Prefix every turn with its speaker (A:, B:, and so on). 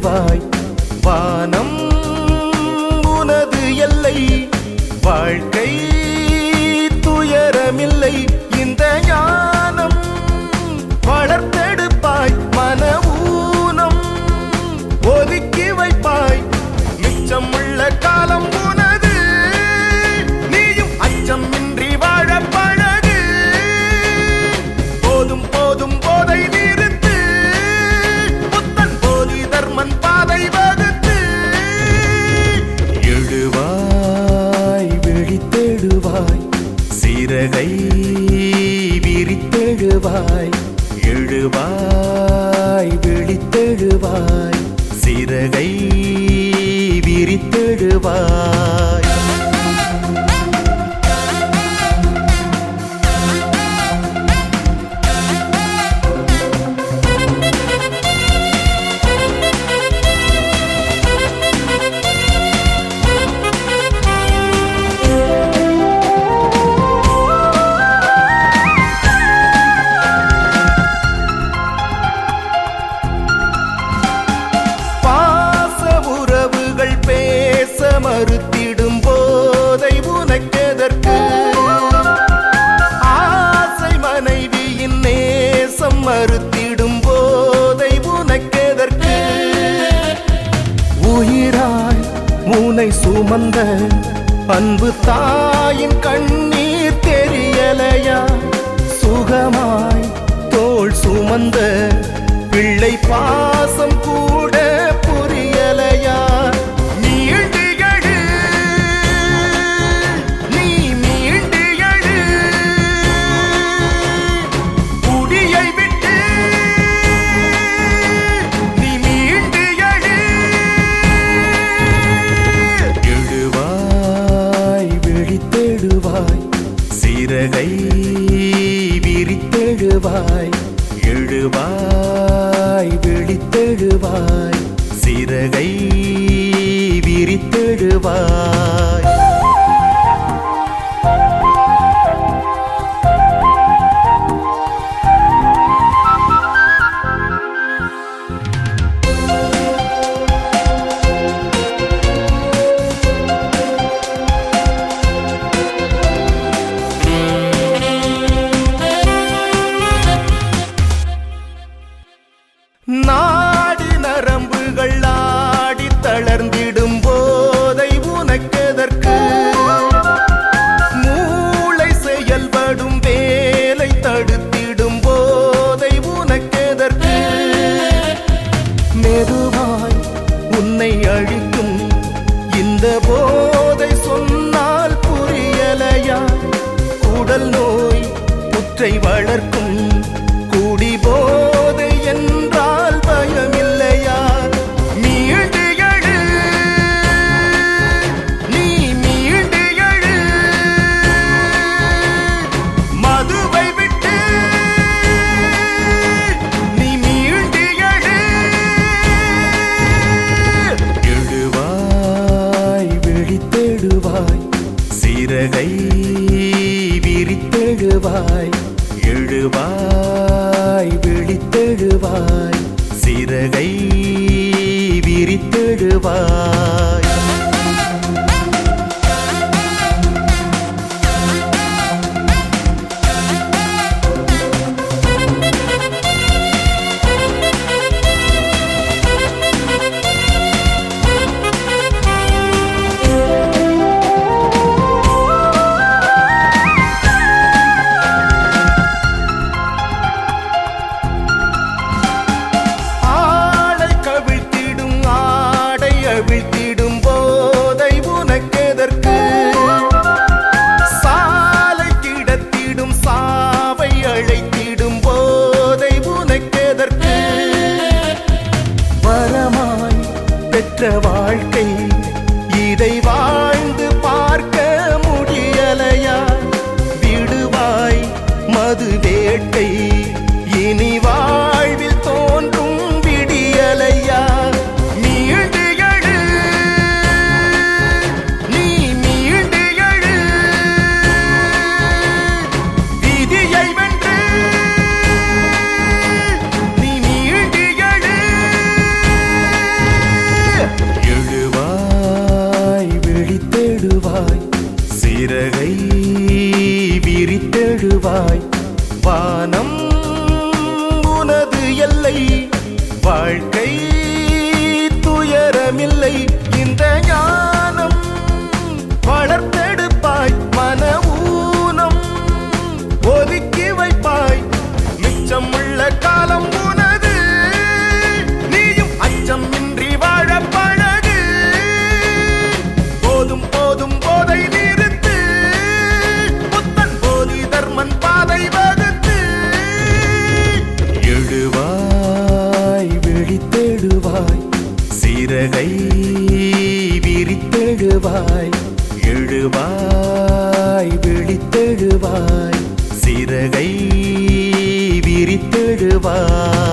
A: விழித்தெழுவாய் வானம் உனது எல்லை வாழ்க்கை துயரமில்லை இந்த ஞானம் வளர்த்தெடுப்பாய் மன ஊனம் ஒதுக்கி வைப்பாய் மிச்சமுள்ள காலம் உனது நீயும் அச்சமின்றி வாழ பழகு போதும் போதும் போதை நிறுத்து புத்தன் போதி தர்மன் பாதை வகுத்து எழுவாய் விழித்தெழுவாய் சிறகை விரித்தெழுவாய் எழுவாய் விழித்தெழுவாய் சிறகை விரித்தெழுவாய் மறுத்திடும் போதை உனக்கெதற்கு ஆசை மனைவியின் நேசம் மறுத்திடும் போதை உனக்கெதற்கு உயிராய் உனை சுமந்த அன்பு தாயின் கண்ணீர் தெரியலையா சுகமாய் தோள் சுமந்த பிள்ளை பாசம் கூட புரியலையா சிறகை விரித்தெழுவாய் எழுவாய் விழித்தெழுவாய் சிறகை விரித்தெழுவாய் நாடி நரம்புகள் ஆடி தளர்ந்திடும் போதை உனக்கெதற்கு மூளை செயல்படும் வேலை தடுத்திடும் போதை உனக்கெதற்கு மெதுவாய் உன்னை அழிக்கும் இந்த போதை சொன்னால் புரியலையா உடல் நோய் புற்றை வளர்க்கும் கூடி போதை என்றால் பயமில்லையா மீண்டு எழு நீ மீண்டு எழு மதுவை விட்டு நீ மீண்டு எழு எழுவாய் விழித்தெழுவாய் சிறகை விரித்தெழுவாய் எழுவாய் விழித்தெழுவாய் சிறகை விரித்தெழுவாய் வீழ்த்திடும் போதை உனக்கெதற்கு சாலை கிடத்திடும் சாவை அழைத்திடும் போதை உனக்கெதற்கு வரமாய் பெற்ற வாழ்க்கை இதை வாழ்ந்து பார்க்க முடியலையா விடுவாய் மது வேட்டை இனி வாழ்வில் தோன்றும் விடியலையா வாழ்க்கை துயரமில்லை இந்த ஞானம் வளர்த்தெடுப்பாய் மன ஊனம் ஒதுக்கி வைப்பாய் மிச்சம் உள்ள காலம் உனது நீயும் அச்சம் இன்றி வாழ பழகு போதும் போதும் போதை நிறுத்து புத்தன் போதி தர்மன் பாதை வகுத்து எழுவாய் விழித்தெழுவாய் சிறகை விரித்தெழுவாய் எழுவாய் விழித்தெழுவாய் சிறகை விரித்தெழுவாய்